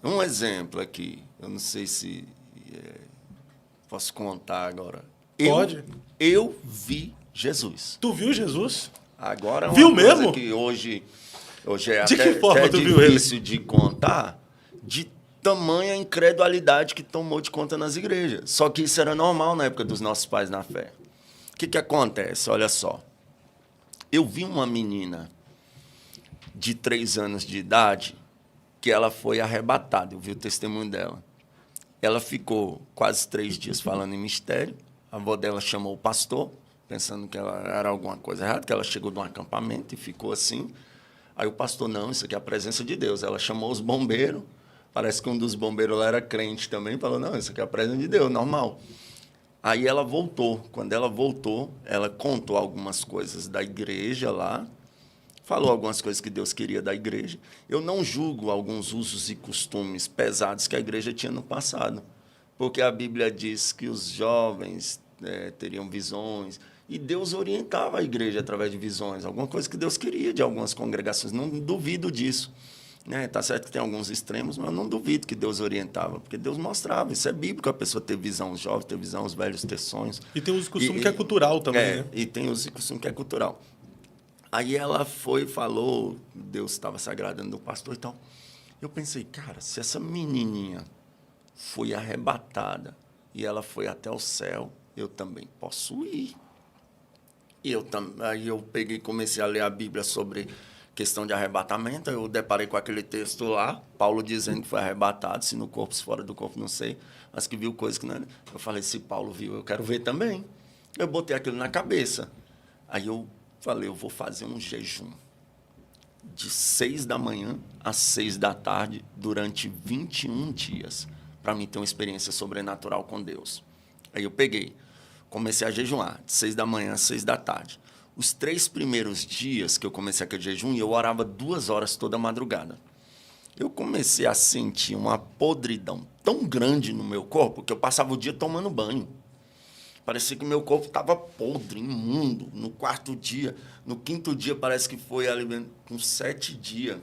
Um exemplo aqui, eu não sei se posso contar agora. Pode. Eu vi Jesus. Tu viu Jesus? Agora é Viu uma coisa mesmo? que hoje é De que até, forma até tu viu ele? difícil de contar, de tamanha incredulidade que tomou de conta nas igrejas. Só que isso era normal na época dos nossos pais na fé. O que acontece? Olha só. Eu vi uma menina de 3 anos de idade que ela foi arrebatada. Eu vi o testemunho dela. Ela ficou quase 3 dias falando em mistério. A avó dela chamou o pastor, pensando que ela era alguma coisa errada, que ela chegou de um acampamento e ficou assim. Aí o pastor, não, isso aqui é a presença de Deus. Ela chamou os bombeiros, parece que um dos bombeiros lá era crente também, falou, não, isso aqui é a presença de Deus, normal. Aí ela voltou. Quando ela voltou, ela contou algumas coisas da igreja lá, falou algumas coisas que Deus queria da igreja. Eu não julgo alguns usos e costumes pesados que a igreja tinha no passado, porque a Bíblia diz que os jovens teriam visões, e Deus orientava a igreja através de visões, alguma coisa que Deus queria de algumas congregações, não duvido disso. Tá certo que tem alguns extremos, mas eu não duvido que Deus orientava, porque Deus mostrava. Isso é bíblico, a pessoa ter visão, os jovens ter visão, os velhos ter sonhos. E tem os costumes que é cultural também, né? E tem os costumes que é cultural. Aí ela foi e falou, Deus estava se agradando do pastor e tal. Eu pensei, cara, se essa menininha foi arrebatada e ela foi até o céu, eu também posso ir. Aí eu peguei e comecei a ler a Bíblia sobre questão de arrebatamento. Eu deparei com aquele texto lá, Paulo dizendo que foi arrebatado, se no corpo, se fora do corpo, não sei, mas que viu coisas que não... Eu falei, se Paulo viu, eu quero ver também. Eu botei aquilo na cabeça. Aí eu falei, eu vou fazer um jejum de 6 da manhã às 6 da tarde durante 21 dias, para mim ter uma experiência sobrenatural com Deus. Aí eu peguei, comecei a jejuar, de 6 da manhã às 6 da tarde. Os 3 primeiros dias que eu comecei aquele jejum, eu orava 2 horas toda madrugada. Eu comecei a sentir uma podridão tão grande no meu corpo que eu passava o dia tomando banho. Parecia que meu corpo estava podre, imundo. No 4º dia, no 5º dia, parece que foi ali, com 7 dias.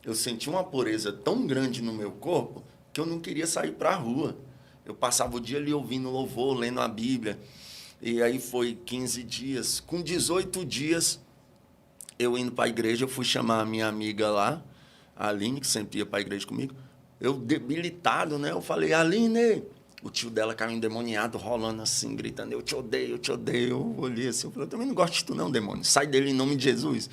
Eu senti uma pureza tão grande no meu corpo que eu não queria sair para a rua. Eu passava o dia ali ouvindo louvor, lendo a Bíblia. E aí foi 15 dias. Com 18 dias, eu indo para a igreja, eu fui chamar a minha amiga lá, a Aline, que sempre ia para a igreja comigo. Eu debilitado, né? Eu falei, Aline... O tio dela caiu endemoniado, rolando assim, gritando, eu te odeio, eu te odeio. Eu olhei assim, eu falei, eu também não gosto de tu não, demônio. Sai dele em nome de Jesus.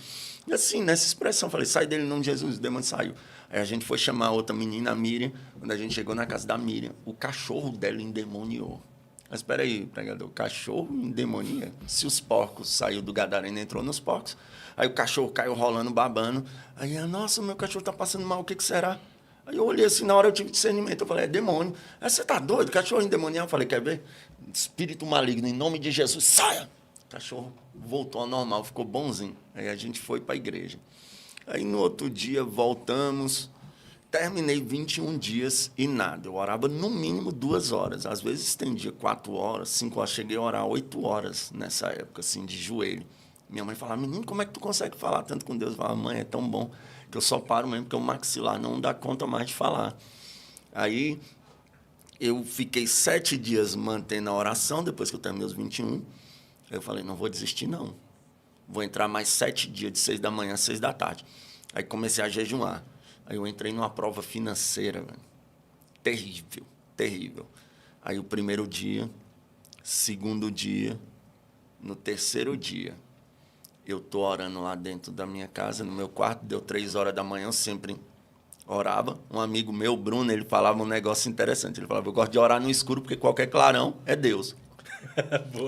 E assim, nessa expressão, eu falei, sai dele em nome de Jesus. O demônio saiu. Aí a gente foi chamar a outra menina, a Miriam. Quando a gente chegou na casa da Miriam, o cachorro dela endemoniou. Mas espera aí, pregador, o cachorro endemonia? Se os porcos saiu do Gadareno e entrou nos porcos, aí o cachorro caiu rolando, babando. Aí, nossa, meu cachorro está passando mal, o que será? Aí eu olhei assim, na hora eu tive discernimento, eu falei, é demônio. Aí você tá doido? Cachorro endemoniado? Eu falei, quer ver? Espírito maligno, em nome de Jesus, saia! O cachorro voltou ao normal, ficou bonzinho. Aí a gente foi para a igreja. Aí no outro dia voltamos, terminei 21 dias e nada. Eu orava no mínimo 2 horas, às vezes estendia 4 horas, 5 horas, cheguei a orar 8 horas nessa época, assim, de joelho. Minha mãe falava, menino, como é que tu consegue falar tanto com Deus? Eu falava, mãe, é tão bom que eu só paro mesmo, porque o maxilar não dá conta mais de falar. Aí eu fiquei 7 dias mantendo a oração, depois que eu terminei os 21. Aí eu falei, não vou desistir, não. Vou entrar mais 7 dias, de 6 da manhã às 6 da tarde. Aí comecei a jejuar. Aí eu entrei numa prova financeira, velho. Terrível, terrível. Aí o primeiro dia, segundo dia, no terceiro dia, eu estou orando lá dentro da minha casa, no meu quarto, deu 3 horas da manhã, eu sempre orava. Um amigo meu, Bruno, ele falava um negócio interessante. Ele falava, eu gosto de orar no escuro, porque qualquer clarão é Deus.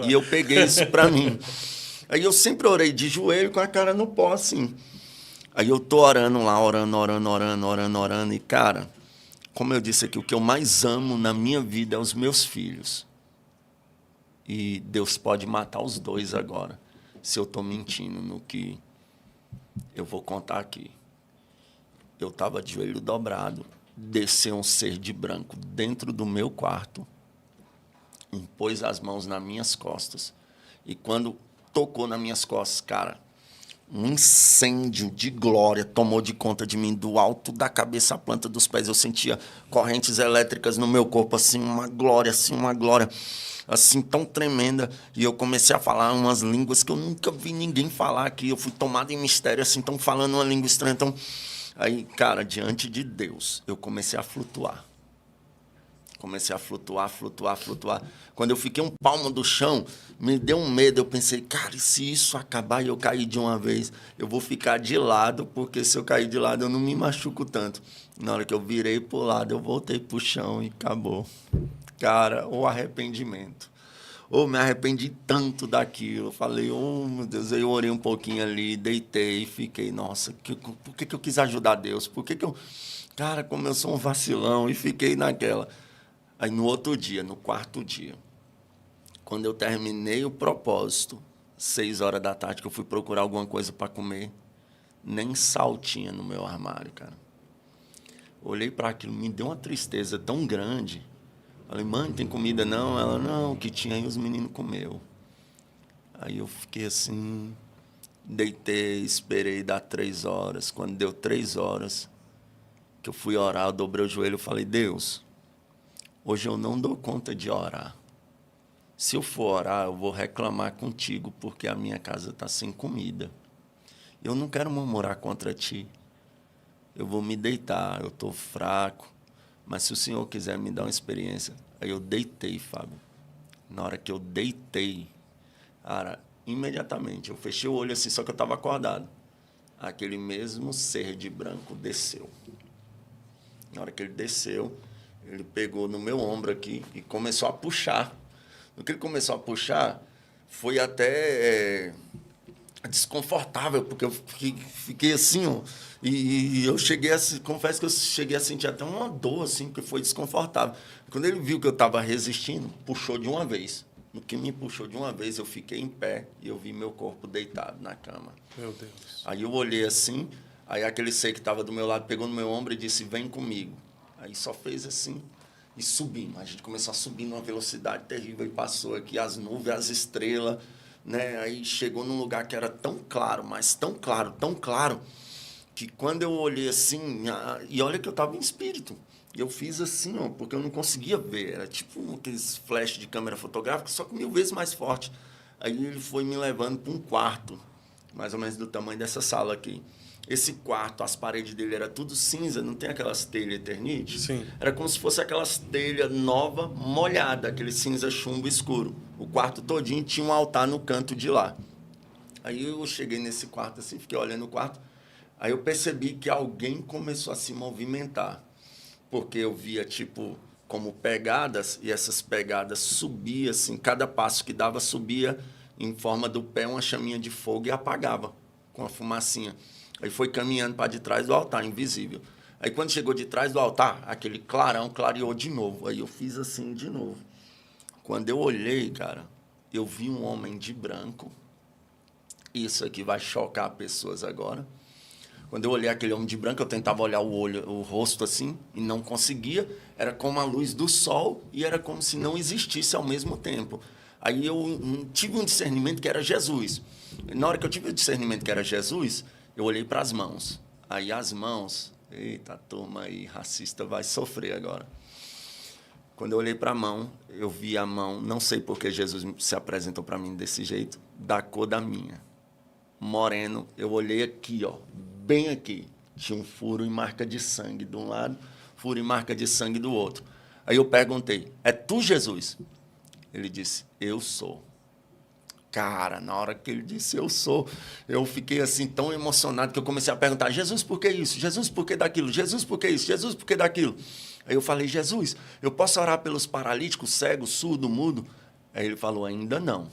E eu peguei isso para mim. Aí eu sempre orei de joelho com a cara no pó, assim. Aí eu tô orando lá, orando. E, cara, como eu disse aqui, o que eu mais amo na minha vida é os meus filhos. E Deus pode matar os 2 agora, se eu estou mentindo no que eu vou contar aqui. Eu estava de joelho dobrado, desceu um ser de branco dentro do meu quarto, impôs as mãos nas minhas costas. E quando tocou nas minhas costas, cara, Um incêndio de glória tomou de conta de mim, do alto da cabeça à planta dos pés. Eu sentia correntes elétricas no meu corpo, assim, uma glória, assim, tão tremenda. E eu comecei a falar umas línguas que eu nunca vi ninguém falar aqui. Eu fui tomado em mistério, assim, tão falando uma língua estranha. Então, aí, cara, diante de Deus, eu comecei a flutuar. Comecei a flutuar. Quando eu fiquei um palmo do chão, me deu um medo. Eu pensei, cara, e se isso acabar e eu cair de uma vez? Eu vou ficar de lado, porque se eu cair de lado, eu não me machuco tanto. Na hora que eu virei pro lado, eu voltei pro chão e acabou. Cara, o arrependimento. Me arrependi tanto daquilo. Eu falei, meu Deus. Aí eu orei um pouquinho ali, deitei e fiquei, nossa, por que eu quis ajudar Deus? Por que eu... Cara, como eu sou um vacilão. E fiquei naquela. Aí no outro dia, no quarto dia, quando eu terminei o propósito, 6 horas da tarde, que eu fui procurar alguma coisa para comer, nem sal tinha no meu armário, cara. Olhei para aquilo, me deu uma tristeza tão grande. Falei, mãe, tem comida não? Ela, não, que tinha aí os meninos comeu. Aí eu fiquei assim, deitei, esperei dar 3 horas. Quando deu 3 horas, que eu fui orar, eu dobrei o joelho e falei, Deus, hoje eu não dou conta de orar. Se eu for orar, eu vou reclamar contigo, porque a minha casa está sem comida. Eu não quero murmurar contra ti. Eu vou me deitar, eu estou fraco. Mas se o Senhor quiser me dar uma experiência... Aí eu deitei, Fábio. Na hora que eu deitei, cara, imediatamente, eu fechei o olho assim, só que eu estava acordado. Aquele mesmo ser de branco desceu. Na hora que ele desceu, ele pegou no meu ombro aqui e começou a puxar. No que ele começou a puxar, foi até desconfortável, porque eu fiquei assim, ó, e eu cheguei a, confesso que eu cheguei a sentir até uma dor, assim, porque foi desconfortável. Quando ele viu que eu estava resistindo, puxou de uma vez. No que me puxou de uma vez, eu fiquei em pé e eu vi meu corpo deitado na cama. Meu Deus. Aí eu olhei assim, aí aquele ser que estava do meu lado pegou no meu ombro e disse, vem comigo. Aí só fez assim e subimos. A gente começou a subir numa velocidade terrível e passou aqui as nuvens, as estrelas, né? Aí chegou num lugar que era tão claro, mas tão claro, que quando eu olhei assim, e olha que eu estava em espírito, eu fiz assim, ó, porque eu não conseguia ver, era tipo aqueles flash de câmera fotográfica, só que 1000 vezes mais forte. Aí ele foi me levando para um quarto, mais ou menos do tamanho dessa sala aqui. Esse quarto, as paredes dele era tudo cinza, não tem aquelas telhas Eternite? Sim. Era como se fosse aquelas telhas nova, molhada, aquele cinza chumbo escuro. O quarto todinho tinha um altar no canto de lá. Aí eu cheguei nesse quarto assim, fiquei olhando o quarto. Aí eu percebi que alguém começou a se movimentar. Porque eu via, tipo, como pegadas, e essas pegadas subiam, assim, cada passo que dava subia em forma do pé uma chaminha de fogo e apagava com a fumacinha. Aí foi caminhando para de trás do altar, invisível. Aí quando chegou de trás do altar, aquele clarão clareou de novo. Aí eu fiz assim de novo. Quando eu olhei, cara, eu vi um homem de branco. Isso aqui vai chocar pessoas agora. Quando eu olhei aquele homem de branco, eu tentava olhar o rosto assim, e não conseguia. Era como a luz do sol e era como se não existisse ao mesmo tempo. Aí eu tive um discernimento que era Jesus. Na hora que eu tive o discernimento que era Jesus, eu olhei para as mãos. Aí as mãos... Eita, turma aí, racista vai sofrer agora. Quando eu olhei para a mão, eu vi a mão, não sei por que Jesus se apresentou para mim desse jeito, da cor da minha. Moreno, eu olhei aqui, ó, bem aqui. Tinha um furo e marca de sangue de um lado, furo e marca de sangue do outro. Aí eu perguntei, é tu, Jesus? Ele disse, eu sou. Cara, na hora que ele disse, eu sou, eu fiquei assim tão emocionado que eu comecei a perguntar, Jesus, por que isso? Jesus, por que daquilo? Jesus, por que isso? Jesus, por que daquilo? Aí eu falei, Jesus, eu posso orar pelos paralíticos, cegos, surdo, mudo? Aí ele falou, ainda não.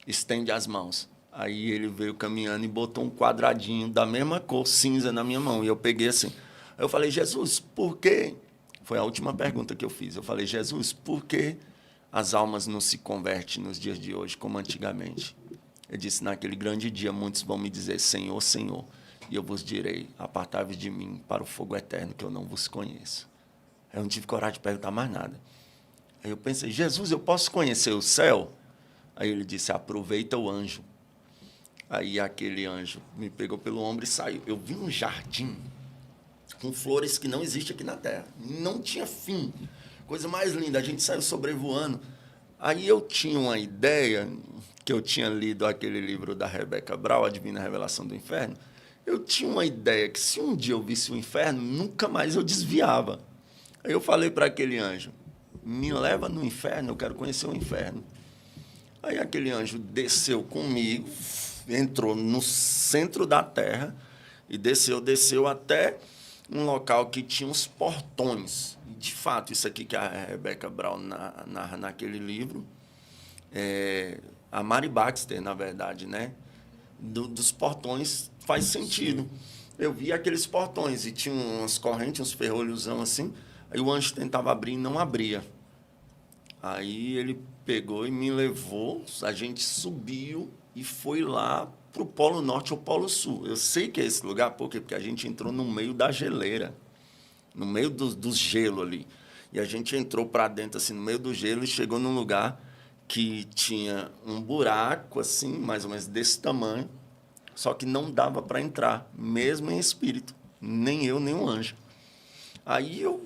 Estende as mãos. Aí ele veio caminhando e botou um quadradinho da mesma cor, cinza, na minha mão. E eu peguei assim. Aí eu falei, Jesus, por quê? Foi a última pergunta que eu fiz. Eu falei, Jesus, por que as almas não se convertem nos dias de hoje como antigamente? Ele disse, naquele grande dia, muitos vão me dizer, Senhor, Senhor, e eu vos direi, apartai-vos de mim para o fogo eterno, que eu não vos conheço. Eu não tive coragem de perguntar mais nada. Aí eu pensei, Jesus, eu posso conhecer o céu? Aí ele disse, aproveita o anjo. Aí aquele anjo me pegou pelo ombro e saiu. Eu vi um jardim com flores que não existe aqui na Terra. Não tinha fim. Coisa mais linda. A gente saiu sobrevoando. Aí eu tinha uma ideia, que eu tinha lido aquele livro da Rebecca Brown, A Divina Revelação do Inferno. Eu tinha uma ideia que se um dia eu visse o inferno, nunca mais eu desviava. Aí eu falei para aquele anjo, me leva no inferno, eu quero conhecer o inferno. Aí aquele anjo desceu comigo, entrou no centro da terra e desceu até um local que tinha uns portões. De fato, isso aqui que a Rebecca Brown narra naquele livro, a Mary Baxter, na verdade, né? Dos portões faz sentido. Sim. Eu vi aqueles portões e tinha umas correntes, uns ferrolhosão assim, aí o anjo tentava abrir e não abria. Aí ele pegou e me levou, a gente subiu e foi lá para o Polo Norte ou Polo Sul. Eu sei que é esse lugar, por quê? Porque a gente entrou no meio da geleira, no meio do gelo ali. E a gente entrou para dentro, assim, no meio do gelo e chegou num lugar que tinha um buraco, assim, mais ou menos desse tamanho, só que não dava para entrar, mesmo em espírito, nem eu, nem o anjo. Aí eu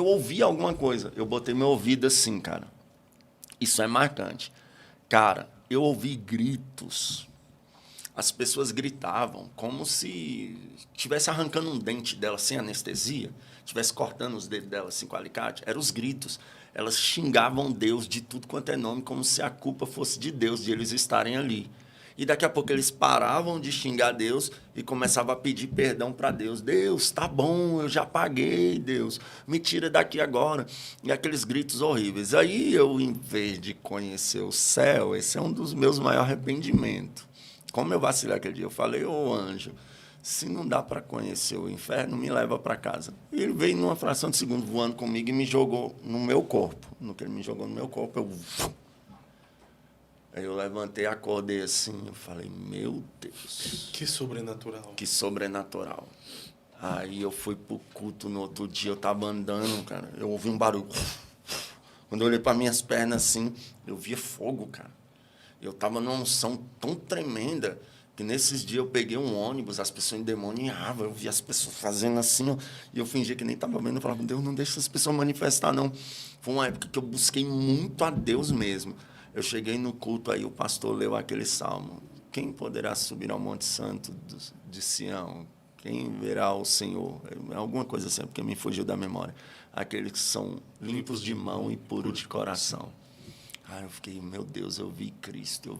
ouvi alguma coisa, eu botei meu ouvido assim, cara. Isso é marcante. Cara, eu ouvi gritos. As pessoas gritavam como se estivesse arrancando um dente dela sem anestesia, estivesse cortando os dedos dela assim com alicate. Eram os gritos. Elas xingavam Deus de tudo quanto é nome, como se a culpa fosse de Deus, de eles estarem ali. E daqui a pouco eles paravam de xingar Deus e começavam a pedir perdão para Deus. Deus, tá bom, eu já paguei, Deus, me tira daqui agora. E aqueles gritos horríveis. Aí eu, em vez de conhecer o céu, esse é um dos meus maiores arrependimentos. Como eu vacilei aquele dia, eu falei, ô anjo, se não dá para conhecer o inferno, me leva para casa. E ele veio numa fração de segundo voando comigo e me jogou no meu corpo. No que ele me jogou no meu corpo, Aí eu levantei, acordei assim, eu falei, meu Deus. Que sobrenatural. Que sobrenatural. Aí eu fui pro culto no outro dia, eu tava andando, cara, eu ouvi um barulho. Quando eu olhei para minhas pernas assim, eu via fogo, cara. Eu tava numa unção tão tremenda que nesses dias eu peguei um ônibus, as pessoas endemoniavam, eu via as pessoas fazendo assim, ó, e eu fingia que nem estava vendo, eu falava, Deus, não deixa essas pessoas manifestar, não. Foi uma época que eu busquei muito a Deus mesmo. Eu cheguei no culto, aí o pastor leu aquele salmo. Quem poderá subir ao Monte Santo de Sião? Quem verá o Senhor? Alguma coisa assim, porque me fugiu da memória. Aqueles que são limpos de mão e puros de coração. Aí eu fiquei, meu Deus, eu vi Cristo.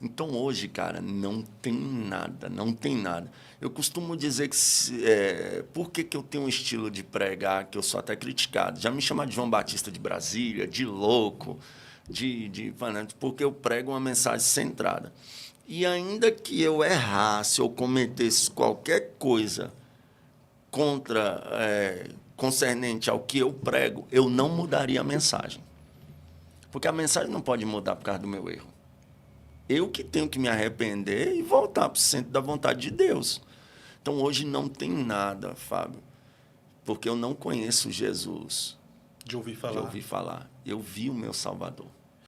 Então, hoje, cara, não tem nada. Eu costumo dizer que, por que eu tenho um estilo de pregar que eu sou até criticado? Já me chamam de João Batista de Brasília, de louco, porque eu prego uma mensagem centrada. E ainda que eu errasse ou cometesse qualquer coisa concernente ao que eu prego, eu não mudaria a mensagem. Porque a mensagem não pode mudar por causa do meu erro. Eu que tenho que me arrepender e voltar para o centro da vontade de Deus. Então, hoje não tem nada, Fábio, porque eu não conheço Jesus. De ouvir falar. De ouvir falar. Eu vi o meu Salvador.